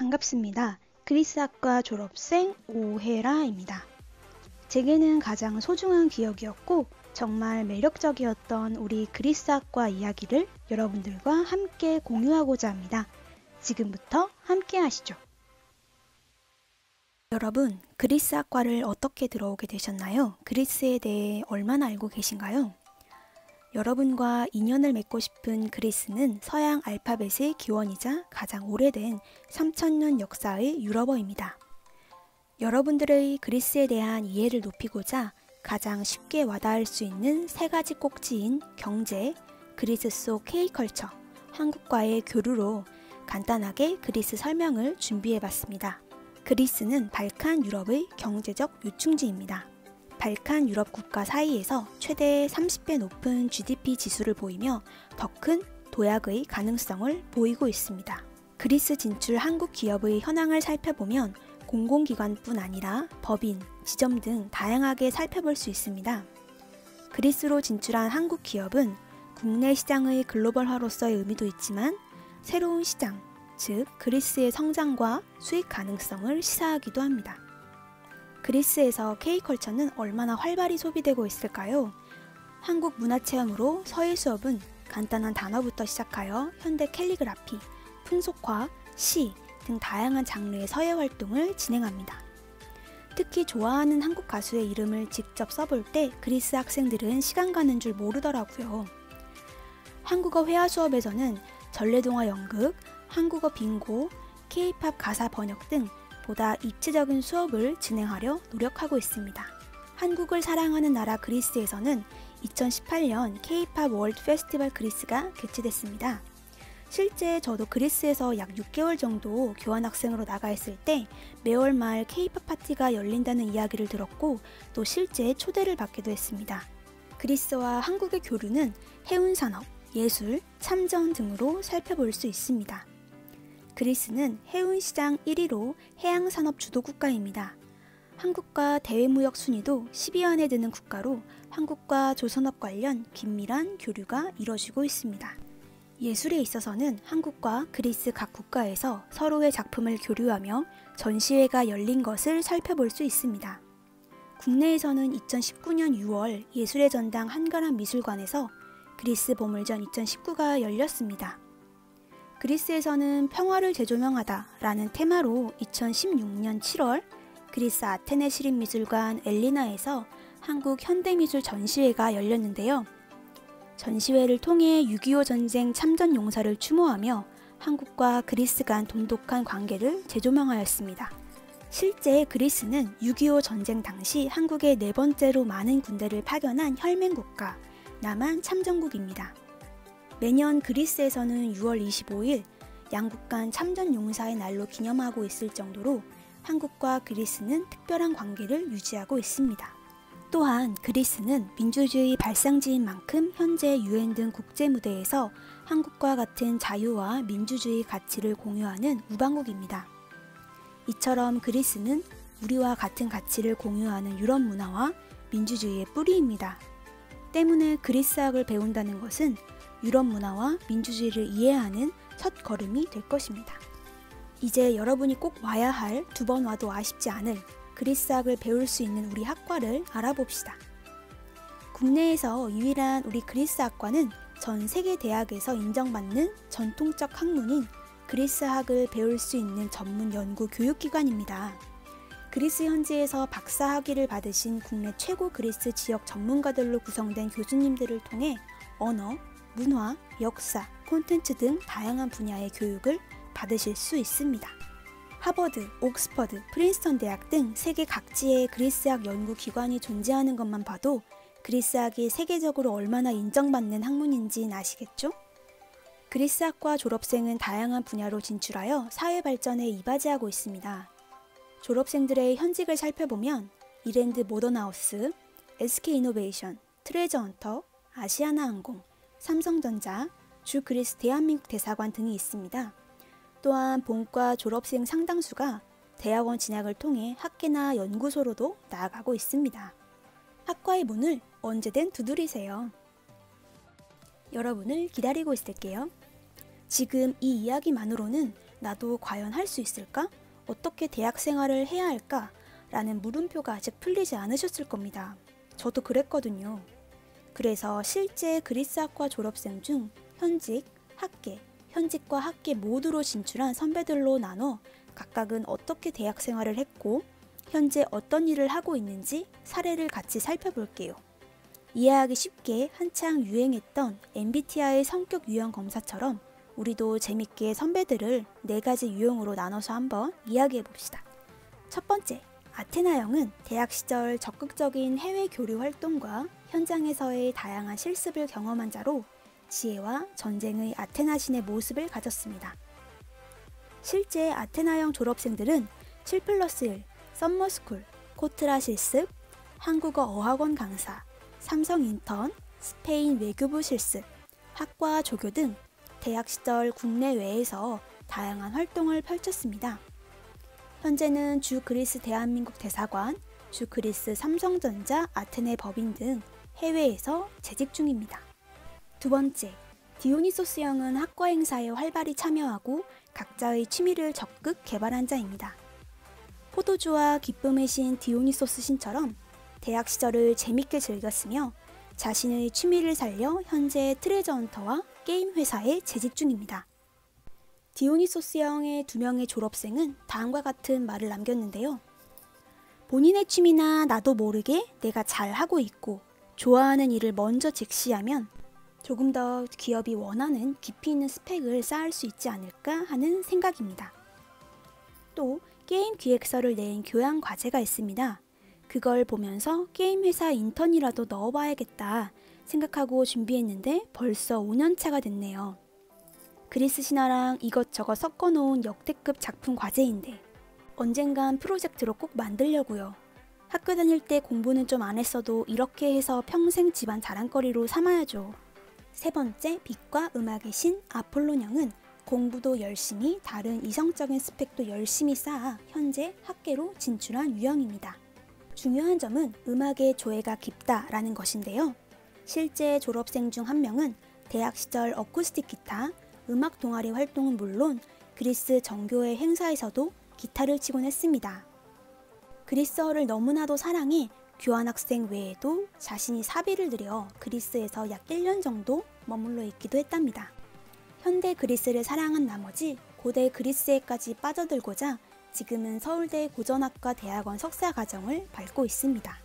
반갑습니다. 그리스학과 졸업생 오혜라입니다. 제게는 가장 소중한 기억이었고 정말 매력적이었던 우리 그리스학과 이야기를 여러분들과 함께 공유하고자 합니다. 지금부터 함께 하시죠. 여러분, 그리스학과를 어떻게 들어오게 되셨나요? 그리스에 대해 얼마나 알고 계신가요? 여러분과 인연을 맺고 싶은 그리스는 서양 알파벳의 기원이자 가장 오래된 3000년 역사의 유럽어입니다. 여러분들의 그리스에 대한 이해를 높이고자 가장 쉽게 와닿을 수 있는 세 가지 꼭지인 경제, 그리스 속 K컬처, 한국과의 교류로 간단하게 그리스 설명을 준비해봤습니다. 그리스는 발칸 유럽의 경제적 요충지입니다. 발칸 유럽 국가 사이에서 최대 30배 높은 GDP 지수를 보이며 더 큰 도약의 가능성을 보이고 있습니다. 그리스 진출 한국 기업의 현황을 살펴보면 공공기관뿐 아니라 법인, 지점 등 다양하게 살펴볼 수 있습니다. 그리스로 진출한 한국 기업은 국내 시장의 글로벌화로서의 의미도 있지만 새로운 시장, 즉 그리스의 성장과 수익 가능성을 시사하기도 합니다. 그리스에서 K컬처는 얼마나 활발히 소비되고 있을까요? 한국 문화체험으로 서예 수업은 간단한 단어부터 시작하여 현대 캘리그라피, 풍속화, 시 등 다양한 장르의 서예 활동을 진행합니다. 특히 좋아하는 한국 가수의 이름을 직접 써볼 때 그리스 학생들은 시간 가는 줄 모르더라고요. 한국어 회화 수업에서는 전래동화 연극, 한국어 빙고, K-팝 가사 번역 등 보다 입체적인 수업을 진행하려 노력하고 있습니다. 한국을 사랑하는 나라 그리스에서는 2018년 K-팝 월드 페스티벌 그리스가 개최됐습니다. 실제 저도 그리스에서 약 6개월 정도 교환학생으로 나가 있을 때 매월 말 K-팝 파티가 열린다는 이야기를 들었고 또 실제 초대를 받기도 했습니다. 그리스와 한국의 교류는 해운산업, 예술, 참전 등으로 살펴볼 수 있습니다. 그리스는 해운시장 1위로 해양산업 주도 국가입니다. 한국과 대외무역 순위도 10위 안에 드는 국가로 한국과 조선업 관련 긴밀한 교류가 이뤄지고 있습니다. 예술에 있어서는 한국과 그리스 각 국가에서 서로의 작품을 교류하며 전시회가 열린 것을 살펴볼 수 있습니다. 국내에서는 2019년 6월 예술의 전당 한가람 미술관에서 그리스 보물전 2019가 열렸습니다. 그리스에서는 평화를 재조명하다 라는 테마로 2016년 7월 그리스 아테네 시립미술관 엘리나에서 한국 현대미술 전시회가 열렸는데요. 전시회를 통해 6.25 전쟁 참전 용사를 추모하며 한국과 그리스 간 돈독한 관계를 재조명하였습니다. 실제 그리스는 6.25 전쟁 당시 한국에 네 번째로 많은 군대를 파견한 혈맹국가, 남한 참전국입니다. 매년 그리스에서는 6월 25일 양국 간 참전 용사의 날로 기념하고 있을 정도로 한국과 그리스는 특별한 관계를 유지하고 있습니다. 또한 그리스는 민주주의 발상지인 만큼 현재 UN 등 국제 무대에서 한국과 같은 자유와 민주주의 가치를 공유하는 우방국입니다. 이처럼 그리스는 우리와 같은 가치를 공유하는 유럽 문화와 민주주의의 뿌리입니다. 때문에 그리스학을 배운다는 것은 유럽 문화와 민주주의를 이해하는 첫 걸음이 될 것입니다. 이제 여러분이 꼭 와야 할, 두 번 와도 아쉽지 않을 그리스학을 배울 수 있는 우리 학과를 알아봅시다. 국내에서 유일한 우리 그리스학과는 전 세계 대학에서 인정받는 전통적 학문인 그리스학을 배울 수 있는 전문 연구 교육기관입니다. 그리스 현지에서 박사 학위를 받으신 국내 최고 그리스 지역 전문가들로 구성된 교수님들을 통해 언어, 문화, 역사, 콘텐츠 등 다양한 분야의 교육을 받으실 수 있습니다. 하버드, 옥스퍼드, 프린스턴 대학 등 세계 각지의 그리스학 연구기관이 존재하는 것만 봐도 그리스학이 세계적으로 얼마나 인정받는 학문인지 아시겠죠? 그리스학과 졸업생은 다양한 분야로 진출하여 사회 발전에 이바지하고 있습니다. 졸업생들의 현직을 살펴보면 이랜드 모던하우스, SK이노베이션, 트레저헌터, 아시아나항공, 삼성전자, 주 그리스 대한민국 대사관 등이 있습니다. 또한 본과 졸업생 상당수가 대학원 진학을 통해 학계나 연구소로도 나아가고 있습니다. 학과의 문을 언제든 두드리세요. 여러분을 기다리고 있을게요. 지금 이 이야기만으로는 나도 과연 할 수 있을까? 어떻게 대학 생활을 해야 할까? 라는 물음표가 아직 풀리지 않으셨을 겁니다. 저도 그랬거든요. 그래서 실제 그리스학과 졸업생 중 현직, 학계, 현직과 학계 모두로 진출한 선배들로 나눠 각각은 어떻게 대학 생활을 했고 현재 어떤 일을 하고 있는지 사례를 같이 살펴볼게요. 이해하기 쉽게 한창 유행했던 MBTI 성격 유형 검사처럼 우리도 재밌게 선배들을 4가지 유형으로 나눠서 한번 이야기해 봅시다. 첫 번째, 아테나형은 대학 시절 적극적인 해외 교류 활동과 현장에서의 다양한 실습을 경험한 자로 지혜와 전쟁의 아테나 신의 모습을 가졌습니다. 실제 아테나형 졸업생들은 7+1, 썸머스쿨, 코트라 실습, 한국어 어학원 강사, 삼성 인턴, 스페인 외교부 실습, 학과 조교 등 대학 시절 국내외에서 다양한 활동을 펼쳤습니다. 현재는 주 그리스 대한민국 대사관, 주 그리스 삼성전자 아테네 법인 등 해외에서 재직 중입니다. 두 번째, 디오니소스형은 학과 행사에 활발히 참여하고 각자의 취미를 적극 개발한 자입니다. 포도주와 기쁨의 신 디오니소스 신처럼 대학 시절을 재밌게 즐겼으며 자신의 취미를 살려 현재 트레저 헌터와 게임 회사에 재직 중입니다. 디오니소스형의 2명의 졸업생은 다음과 같은 말을 남겼는데요. 본인의 취미나 나도 모르게 내가 잘하고 있고 좋아하는 일을 먼저 직시하면 조금 더 기업이 원하는 깊이 있는 스펙을 쌓을 수 있지 않을까 하는 생각입니다. 또 게임 기획서를 낸 교양 과제가 있습니다. 그걸 보면서 게임 회사 인턴이라도 넣어봐야겠다 생각하고 준비했는데 벌써 5년차가 됐네요. 그리스 신화랑 이것저것 섞어놓은 역대급 작품 과제인데 언젠간 프로젝트로 꼭 만들려고요. 학교 다닐 때 공부는 좀 안 했어도 이렇게 해서 평생 집안 자랑거리로 삼아야죠. 세 번째, 빛과 음악의 신 아폴론형은 공부도 열심히 다른 이성적인 스펙도 열심히 쌓아 현재 학계로 진출한 유형입니다. 중요한 점은 음악의 조예가 깊다라는 것인데요. 실제 졸업생 중 한 명은 대학 시절 어쿠스틱 기타, 음악 동아리 활동은 물론 그리스 정교회 행사에서도 기타를 치곤 했습니다. 그리스어를 너무나도 사랑해 교환학생 외에도 자신이 사비를 들여 그리스에서 약 1년 정도 머물러 있기도 했답니다. 현대 그리스를 사랑한 나머지 고대 그리스에까지 빠져들고자 지금은 서울대 고전학과 대학원 석사과정을 밟고 있습니다.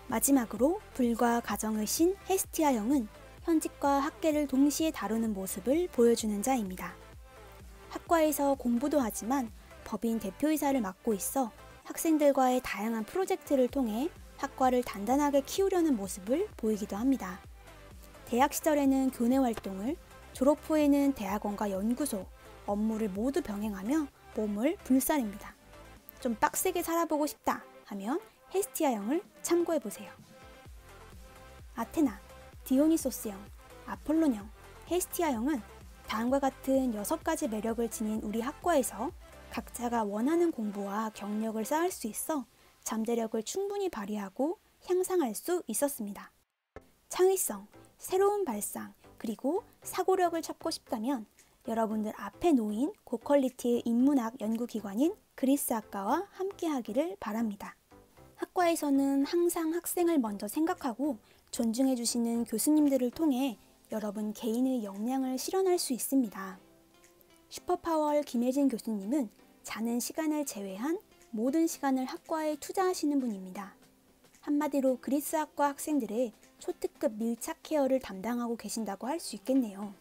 마지막으로 불과 가정의 신 헤스티아형은 현직과 학계를 동시에 다루는 모습을 보여주는 자입니다. 학과에서 공부도 하지만 법인 대표이사를 맡고 있어 학생들과의 다양한 프로젝트를 통해 학과를 단단하게 키우려는 모습을 보이기도 합니다. 대학 시절에는 교내 활동을, 졸업 후에는 대학원과 연구소, 업무를 모두 병행하며 몸을 불사릅니다. 좀 빡세게 살아보고 싶다 하면 헤스티아형을 참고해보세요. 아테나, 디오니소스형, 아폴론형, 헤스티아형은 다음과 같은 6가지 매력을 지닌 우리 학과에서 각자가 원하는 공부와 경력을 쌓을 수 있어 잠재력을 충분히 발휘하고 향상할 수 있었습니다. 창의성, 새로운 발상, 그리고 사고력을 찾고 싶다면 여러분들 앞에 놓인 고퀄리티의 인문학 연구기관인 그리스학과와 함께하기를 바랍니다. 학과에서는 항상 학생을 먼저 생각하고 존중해주시는 교수님들을 통해 여러분 개인의 역량을 실현할 수 있습니다. 슈퍼파워 김혜진 교수님은 자는 시간을 제외한 모든 시간을 학과에 투자하시는 분입니다. 한마디로 그리스학과 학생들의 초특급 밀착 케어를 담당하고 계신다고 할 수 있겠네요.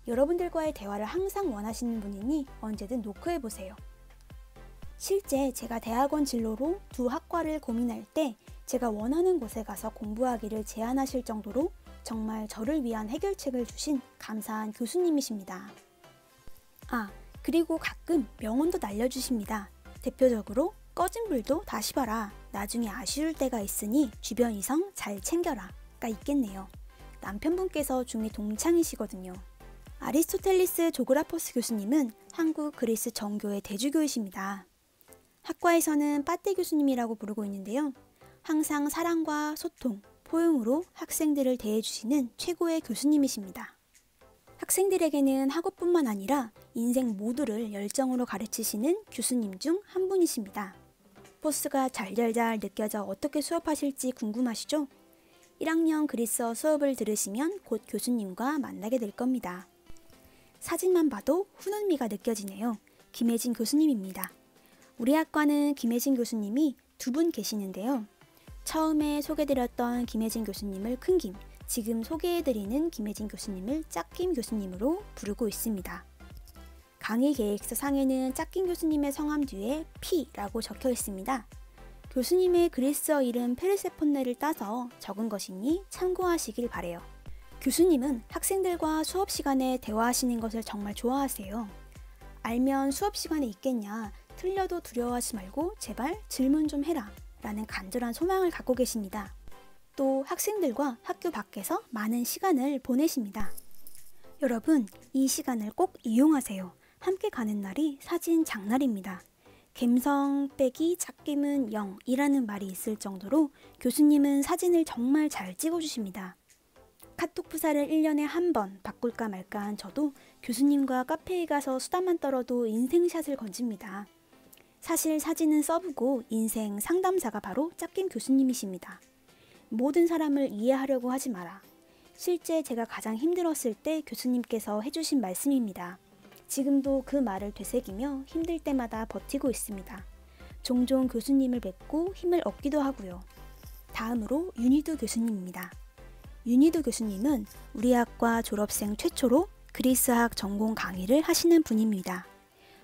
여러분들과의 대화를 항상 원하시는 분이니 언제든 노크해보세요. 실제 제가 대학원 진로로 두 학과를 고민할 때 제가 원하는 곳에 가서 공부하기를 제안하실 정도로 정말 저를 위한 해결책을 주신 감사한 교수님이십니다. 그리고 가끔 명언도 날려주십니다. 대표적으로 꺼진 불도 다시 봐라. 나중에 아쉬울 때가 있으니 주변 이성 잘 챙겨라. 가 있겠네요. 남편분께서 중2 동창이시거든요. 아리스토텔리스 조그라포스 교수님은 한국 그리스 정교회 대주교이십니다. 학과에서는 빠떼 교수님이라고 부르고 있는데요. 항상 사랑과 소통, 포용으로 학생들을 대해주시는 최고의 교수님이십니다. 학생들에게는 학업뿐만 아니라 인생 모두를 열정으로 가르치시는 교수님 중 한 분이십니다. 포스가 잘잘잘 느껴져 어떻게 수업하실지 궁금하시죠? 1학년 그리스어 수업을 들으시면 곧 교수님과 만나게 될 겁니다. 사진만 봐도 훈훈미가 느껴지네요. 김혜진 교수님입니다. 우리 학과는 김혜진 교수님이 두 분 계시는데요. 처음에 소개드렸던 김혜진 교수님을 큰김, 지금 소개해드리는 김혜진 교수님을 짝김 교수님으로 부르고 있습니다. 강의 계획서 상에는 짝김 교수님의 성함 뒤에 P라고 적혀 있습니다. 교수님의 그리스어 이름 페르세폰네를 따서 적은 것이니 참고하시길 바래요. 교수님은 학생들과 수업 시간에 대화하시는 것을 정말 좋아하세요. 알면 수업 시간에 있겠냐, 틀려도 두려워하지 말고 제발 질문 좀 해라 라는 간절한 소망을 갖고 계십니다. 또 학생들과 학교 밖에서 많은 시간을 보내십니다. 여러분, 이 시간을 꼭 이용하세요. 함께 가는 날이 사진 장날입니다. 갬성 빼기 짝김은 0이라는 말이 있을 정도로 교수님은 사진을 정말 잘 찍어주십니다. 카톡 프사를 1년에 한 번 바꿀까 말까 한 저도 교수님과 카페에 가서 수다만 떨어도 인생샷을 건집니다. 사실 사진은 써보고 인생 상담사가 바로 짝김 교수님이십니다. 모든 사람을 이해하려고 하지 마라. 실제 제가 가장 힘들었을 때 교수님께서 해주신 말씀입니다. 지금도 그 말을 되새기며 힘들 때마다 버티고 있습니다. 종종 교수님을 뵙고 힘을 얻기도 하고요. 다음으로 윤희두 교수님입니다. 윤희두 교수님은 우리 학과 졸업생 최초로 그리스학 전공 강의를 하시는 분입니다.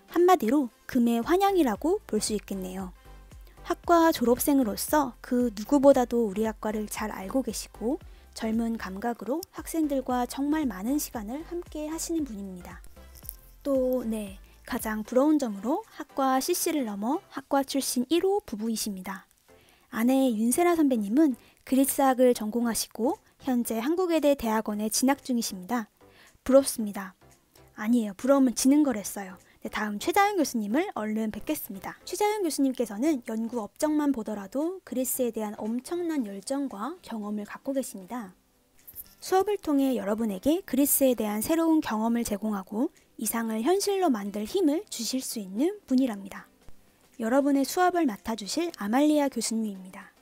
한마디로 금의 환영이라고 볼 수 있겠네요. 학과 졸업생으로서 그 누구보다도 우리 학과를 잘 알고 계시고 젊은 감각으로 학생들과 정말 많은 시간을 함께 하시는 분입니다. 또 가장 부러운 점으로 학과 CC를 넘어 학과 출신 1호 부부이십니다. 아내 윤세라 선배님은 그리스학을 전공하시고 현재 한국외대 대학원에 진학 중이십니다. 부럽습니다. 아니에요. 부러우면 지는 거랬어요. 다음 최자연 교수님을 얼른 뵙겠습니다. 최자연 교수님께서는 연구 업적만 보더라도 그리스에 대한 엄청난 열정과 경험을 갖고 계십니다. 수업을 통해 여러분에게 그리스에 대한 새로운 경험을 제공하고 이상을 현실로 만들 힘을 주실 수 있는 분이랍니다. 여러분의 수업을 맡아주실 아말리아 교수님입니다.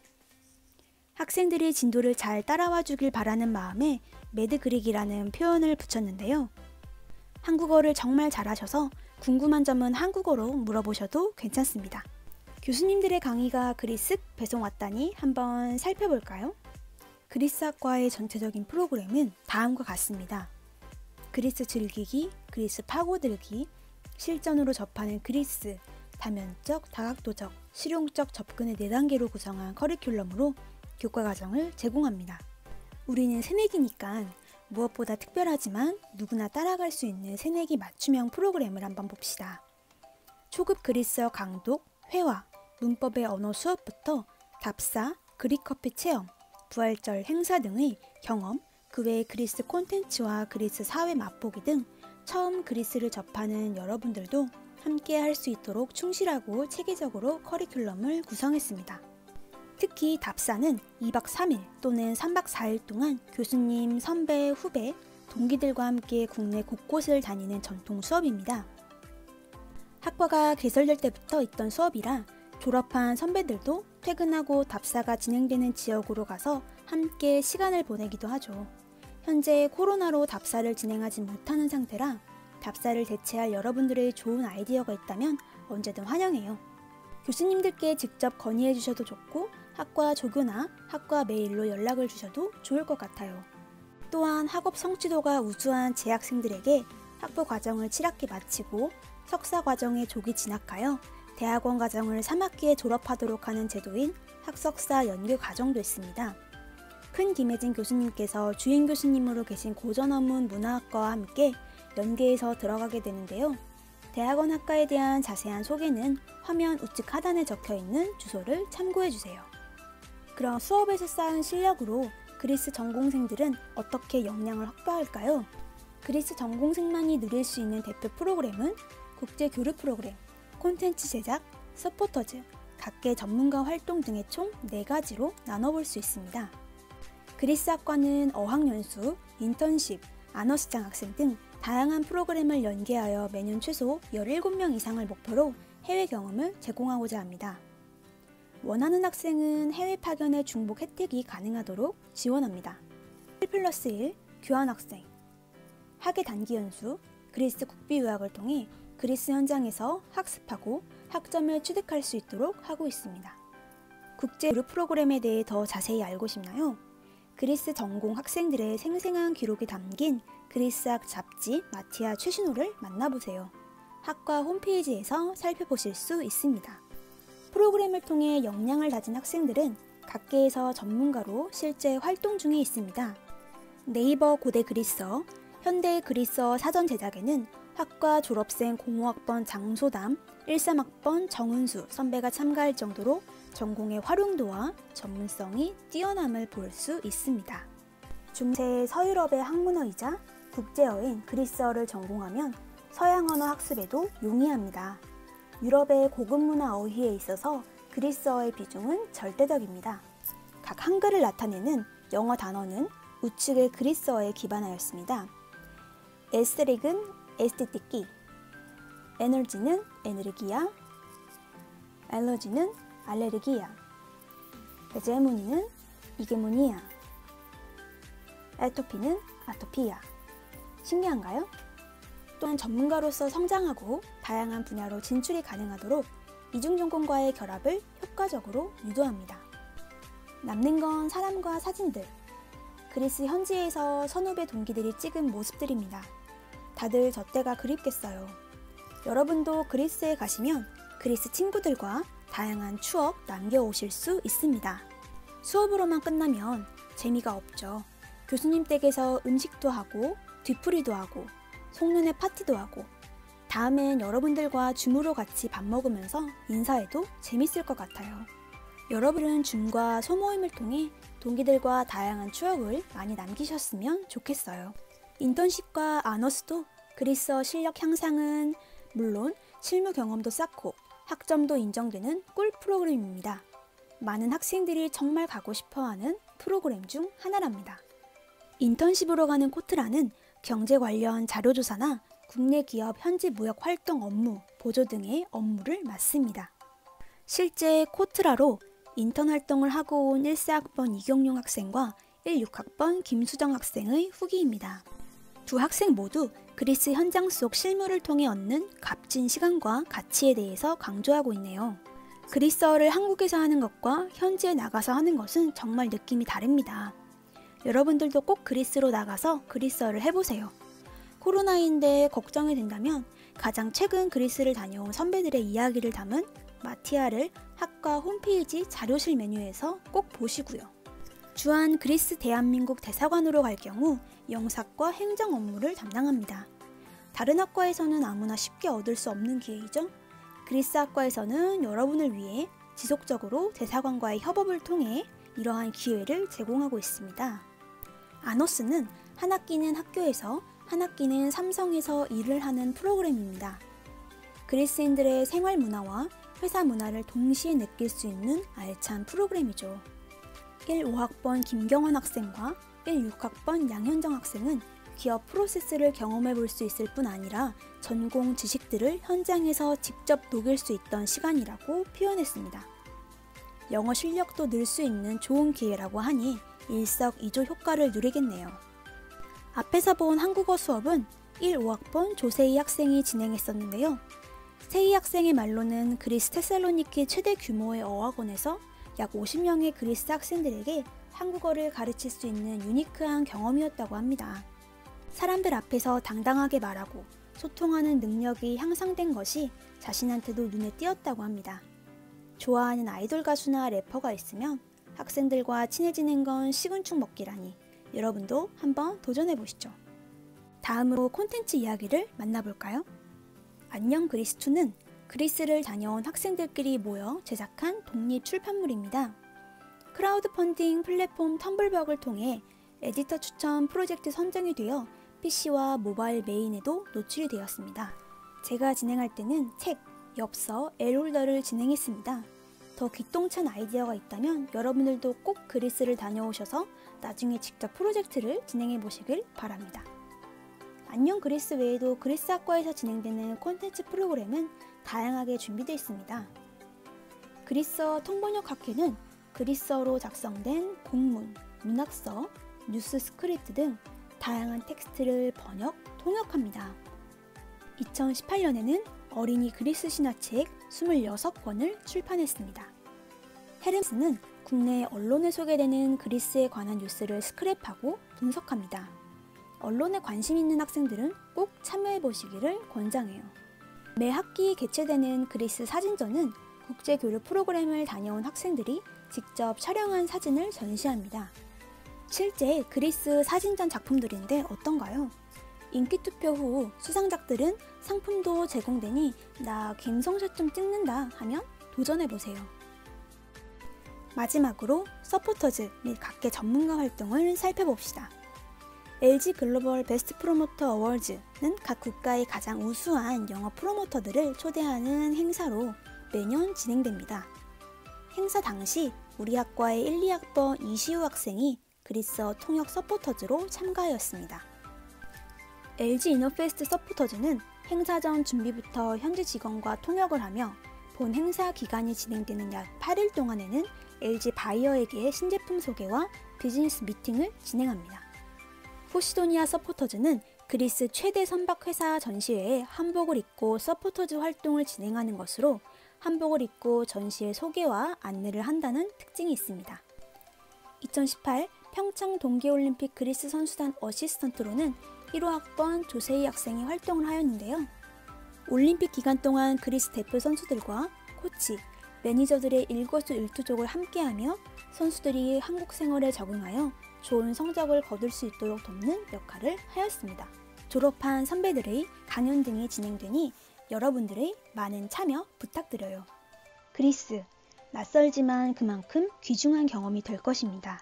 학생들이 진도를 잘 따라와 주길 바라는 마음에 매드그릭이라는 표현을 붙였는데요. 한국어를 정말 잘하셔서 궁금한 점은 한국어로 물어보셔도 괜찮습니다. 교수님들의 강의가 그리스 배송 왔다니 한번 살펴볼까요? 그리스학과의 전체적인 프로그램은 다음과 같습니다. 그리스 즐기기, 그리스 파고들기, 실전으로 접하는 그리스, 다면적, 다각도적, 실용적 접근의 4단계로 구성한 커리큘럼으로 교과과정을 제공합니다. 우리는 새내기니까 무엇보다 특별하지만 누구나 따라갈 수 있는 새내기 맞춤형 프로그램을 한번 봅시다. 초급 그리스어 강독, 회화, 문법의 언어 수업부터 답사, 그릭커피 체험, 부활절 행사 등의 경험, 그 외의 그리스 콘텐츠와 그리스 사회 맛보기 등 처음 그리스를 접하는 여러분들도 함께 할 수 있도록 충실하고 체계적으로 커리큘럼을 구성했습니다. 특히 답사는 2박 3일 또는 3박 4일 동안 교수님, 선배, 후배, 동기들과 함께 국내 곳곳을 다니는 전통 수업입니다. 학과가 개설될 때부터 있던 수업이라 졸업한 선배들도 퇴근하고 답사가 진행되는 지역으로 가서 함께 시간을 보내기도 하죠. 현재 코로나로 답사를 진행하지 못하는 상태라 답사를 대체할 여러분들의 좋은 아이디어가 있다면 언제든 환영해요. 교수님들께 직접 건의해 주셔도 좋고 학과 조교나 학과 메일로 연락을 주셔도 좋을 것 같아요. 또한 학업 성취도가 우수한 재학생들에게 학부 과정을 7학기 마치고 석사 과정에 조기 진학하여 대학원 과정을 3학기에 졸업하도록 하는 제도인 학석사 연계 과정도 있습니다. 큰 김혜진 교수님께서 주임 교수님으로 계신 고전어문 문화학과와 함께 연계해서 들어가게 되는데요. 대학원 학과에 대한 자세한 소개는 화면 우측 하단에 적혀있는 주소를 참고해주세요. 그럼 수업에서 쌓은 실력으로 그리스 전공생들은 어떻게 역량을 확보할까요? 그리스 전공생만이 누릴 수 있는 대표 프로그램은 국제 교류 프로그램, 콘텐츠 제작, 서포터즈, 각계 전문가 활동 등의 총 4가지로 나눠볼 수 있습니다. 그리스학과는 어학연수, 인턴십, 아너스장 학생 등 다양한 프로그램을 연계하여 매년 최소 17명 이상을 목표로 해외 경험을 제공하고자 합니다. 원하는 학생은 해외 파견의 중복 혜택이 가능하도록 지원합니다. 1+1 교환학생, 학예 단기 연수, 그리스 국비 유학을 통해 그리스 현장에서 학습하고 학점을 취득할 수 있도록 하고 있습니다. 국제 교류 프로그램에 대해 더 자세히 알고 싶나요? 그리스 전공 학생들의 생생한 기록이 담긴 그리스학 잡지 마티아 최신호를 만나보세요. 학과 홈페이지에서 살펴보실 수 있습니다. 프로그램을 통해 역량을 다진 학생들은 각계에서 전문가로 실제 활동 중에 있습니다. 네이버 고대 그리스어, 현대 그리스어 사전 제작에는 학과 졸업생 05학번 장소담, 13학번 정은수 선배가 참가할 정도로 전공의 활용도와 전문성이 뛰어남을 볼 수 있습니다. 중세 서유럽의 학문어이자 국제어인 그리스어를 전공하면 서양 언어 학습에도 용이합니다. 유럽의 고급 문화 어휘에 있어서 그리스어의 비중은 절대적입니다. 각 한글을 나타내는 영어 단어는 우측의 그리스어에 기반하였습니다. 에스테릭은 에스테티키, 에너지는 에너르기야, 알러지는 알레르기야, 헤제모니는 이게모니야, 에토피는 아토피야. 신기한가요? 또한 전문가로서 성장하고 다양한 분야로 진출이 가능하도록 이중전공과의 결합을 효과적으로 유도합니다. 남는 건 사람과 사진들, 그리스 현지에서 선후배 동기들이 찍은 모습들입니다. 다들 저 때가 그립겠어요. 여러분도 그리스에 가시면 그리스 친구들과 다양한 추억 남겨오실 수 있습니다. 수업으로만 끝나면 재미가 없죠. 교수님 댁에서 음식도 하고 뒤풀이도 하고 송년회 파티도 하고 다음엔 여러분들과 줌으로 같이 밥 먹으면서 인사해도 재밌을 것 같아요. 여러분은 줌과 소모임을 통해 동기들과 다양한 추억을 많이 남기셨으면 좋겠어요. 인턴십과 아너스도 그리스어 실력 향상은 물론 실무 경험도 쌓고 학점도 인정되는 꿀 프로그램입니다. 많은 학생들이 정말 가고 싶어하는 프로그램 중 하나랍니다. 인턴십으로 가는 코트라는 경제 관련 자료조사나 국내 기업 현지 무역 활동 업무, 보조 등의 업무를 맡습니다. 실제 코트라로 인턴 활동을 하고 온 14학번 이경용 학생과 16학번 김수정 학생의 후기입니다. 두 학생 모두 그리스 현장 속 실무를 통해 얻는 값진 시간과 가치에 대해서 강조하고 있네요. 그리스어를 한국에서 하는 것과 현지에 나가서 하는 것은 정말 느낌이 다릅니다. 여러분들도 꼭 그리스로 나가서 그리스어를 해보세요. 코로나인데 걱정이 된다면 가장 최근 그리스를 다녀온 선배들의 이야기를 담은 마티아를 학과 홈페이지 자료실 메뉴에서 꼭 보시고요. 주한 그리스 대한민국 대사관으로 갈 경우 영사과 행정 업무를 담당합니다. 다른 학과에서는 아무나 쉽게 얻을 수 없는 기회이죠. 그리스 학과에서는 여러분을 위해 지속적으로 대사관과의 협업을 통해 이러한 기회를 제공하고 있습니다. 아너스는 한 학기는 학교에서 한 학기는 삼성에서 일을 하는 프로그램입니다. 그리스인들의 생활 문화와 회사 문화를 동시에 느낄 수 있는 알찬 프로그램이죠. 15학번 김경원 학생과 16학번 양현정 학생은 기업 프로세스를 경험해 볼 수 있을 뿐 아니라 전공 지식들을 현장에서 직접 녹일 수 있던 시간이라고 표현했습니다. 영어 실력도 늘 수 있는 좋은 기회라고 하니 일석이조 효과를 누리겠네요. 앞에서 본 한국어 수업은 15학번 조세희 학생이 진행했었는데요. 세희 학생의 말로는 그리스 테살로니키 최대 규모의 어학원에서 약 50명의 그리스 학생들에게 한국어를 가르칠 수 있는 유니크한 경험이었다고 합니다. 사람들 앞에서 당당하게 말하고 소통하는 능력이 향상된 것이 자신한테도 눈에 띄었다고 합니다. 좋아하는 아이돌 가수나 래퍼가 있으면 학생들과 친해지는 건 식은죽 먹기라니 여러분도 한번 도전해보시죠. 다음으로 콘텐츠 이야기를 만나볼까요? 안녕 그리스2는 그리스를 다녀온 학생들끼리 모여 제작한 독립 출판물입니다. 크라우드 펀딩 플랫폼 텀블벅을 통해 에디터 추천 프로젝트 선정이 되어 PC와 모바일 메인에도 노출이 되었습니다. 제가 진행할 때는 책, 엽서, 엘홀더를 진행했습니다. 더 기똥찬 아이디어가 있다면 여러분들도 꼭 그리스를 다녀오셔서 나중에 직접 프로젝트를 진행해 보시길 바랍니다. 안녕 그리스 외에도 그리스 학과에서 진행되는 콘텐츠 프로그램은 다양하게 준비되어 있습니다. 그리스어 통번역 학회는 그리스어로 작성된 공문, 문학서, 뉴스 스크립트 등 다양한 텍스트를 번역, 통역합니다. 2018년에는 어린이 그리스 신화책 26권을 출판했습니다. 헤르메스는 국내 언론에 소개되는 그리스에 관한 뉴스를 스크랩하고 분석합니다. 언론에 관심 있는 학생들은 꼭 참여해 보시기를 권장해요. 매 학기 개최되는 그리스 사진전은 국제교류 프로그램을 다녀온 학생들이 직접 촬영한 사진을 전시합니다. 실제 그리스 사진전 작품들인데 어떤가요? 인기투표 후 수상작들은 상품도 제공되니 나 감성샷 좀 찍는다 하면 도전해보세요. 마지막으로 서포터즈 및 각계 전문가 활동을 살펴봅시다. LG 글로벌 베스트 프로모터 어워즈는 각 국가의 가장 우수한 영어 프로모터들을 초대하는 행사로 매년 진행됩니다. 행사 당시 우리 학과의 1, 2학번 이시우 학생이 그리스어 통역 서포터즈로 참가하였습니다. LG 이너페스트 서포터즈는 행사 전 준비부터 현지 직원과 통역을 하며 본 행사 기간이 진행되는 약 8일 동안에는 LG 바이어에게 신제품 소개와 비즈니스 미팅을 진행합니다. 포시도니아 서포터즈는 그리스 최대 선박회사 전시회에 한복을 입고 서포터즈 활동을 진행하는 것으로 한복을 입고 전시회 소개와 안내를 한다는 특징이 있습니다. 2018 평창 동계올림픽 그리스 선수단 어시스턴트로는 1호 학번 조세희 학생이 활동을 하였는데요. 올림픽 기간 동안 그리스 대표 선수들과 코치, 매니저들의 일거수일투족을 함께하며 선수들이 한국 생활에 적응하여 좋은 성적을 거둘 수 있도록 돕는 역할을 하였습니다. 졸업한 선배들의 강연 등이 진행되니 여러분들의 많은 참여 부탁드려요. 그리스, 낯설지만 그만큼 귀중한 경험이 될 것입니다.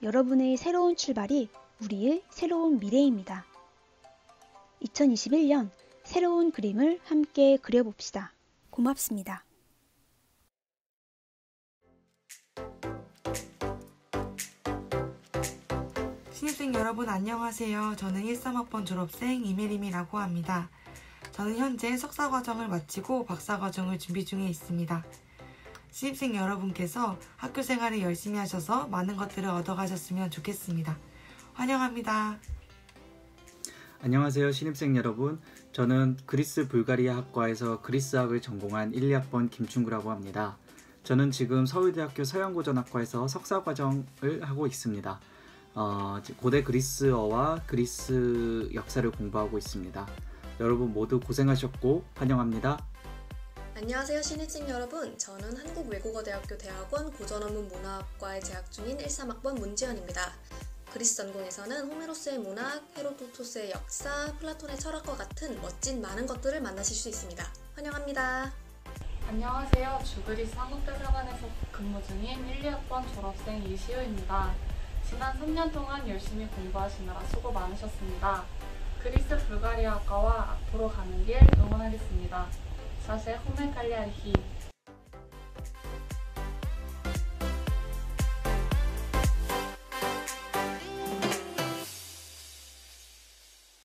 여러분의 새로운 출발이 우리의 새로운 미래입니다. 2021년 새로운 그림을 함께 그려봅시다. 고맙습니다. 신입생 여러분 안녕하세요. 저는 13학번 졸업생 이메림이라고 합니다. 저는 현재 석사과정을 마치고 박사과정을 준비 중에 있습니다. 신입생 여러분께서 학교 생활을 열심히 하셔서 많은 것들을 얻어가셨으면 좋겠습니다. 환영합니다. 안녕하세요 신입생 여러분. 저는 그리스 불가리아 학과에서 그리스학을 전공한 1, 2학번 김충구라고 합니다. 저는 지금 서울대학교 서양고전학과에서 석사과정을 하고 있습니다. 고대 그리스어와 그리스 역사를 공부하고 있습니다. 여러분 모두 고생하셨고 환영합니다. 안녕하세요 신입생 여러분. 저는 한국외국어대학교 대학원 고전어문 문화학과에 재학 중인 13학번 문지연입니다. 그리스 전공에서는 호메로스의 문학, 헤로도토스의 역사, 플라톤의 철학과 같은 멋진 많은 것들을 만나실 수 있습니다. 환영합니다. 안녕하세요. 주그리스 한국대사관에서 근무 중인 1, 2학번 졸업생 이시우입니다. 지난 3년 동안 열심히 공부하시느라 수고 많으셨습니다. 그리스 불가리아 학과와 앞으로 가는 길 응원하겠습니다. 사세 호메칼리아르히